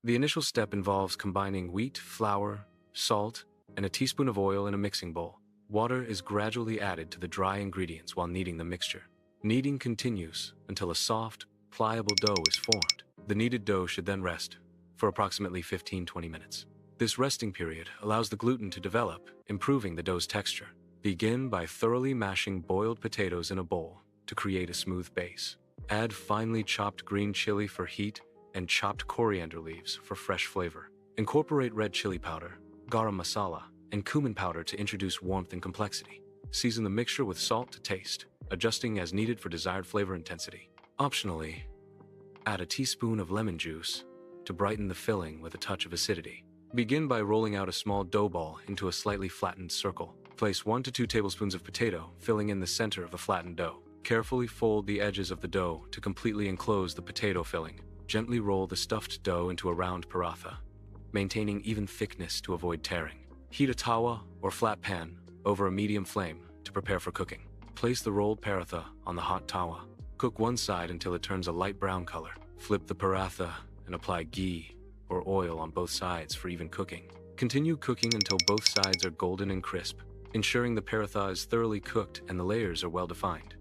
The initial step involves combining wheat, flour, salt, and a teaspoon of oil in a mixing bowl. Water is gradually added to the dry ingredients while kneading the mixture. Kneading continues until a soft, pliable dough is formed. The kneaded dough should then rest for approximately 15-20 minutes. This resting period allows the gluten to develop, improving the dough's texture. Begin by thoroughly mashing boiled potatoes in a bowl to create a smooth base. Add finely chopped green chili for heat and chopped coriander leaves for fresh flavor. Incorporate red chili powder, garam masala, and cumin powder to introduce warmth and complexity. Season the mixture with salt to taste, adjusting as needed for desired flavor intensity. Optionally, add a teaspoon of lemon juice to brighten the filling with a touch of acidity. Begin by rolling out a small dough ball into a slightly flattened circle. Place 1 to 2 tablespoons of potato, filling in the center of the flattened dough. Carefully fold the edges of the dough to completely enclose the potato filling. Gently roll the stuffed dough into a round paratha, maintaining even thickness to avoid tearing. Heat a tawa or flat pan over a medium flame to prepare for cooking. Place the rolled paratha on the hot tawa. Cook one side until it turns a light brown color. Flip the paratha and apply ghee or oil on both sides for even cooking. Continue cooking until both sides are golden and crisp, ensuring the paratha is thoroughly cooked and the layers are well defined.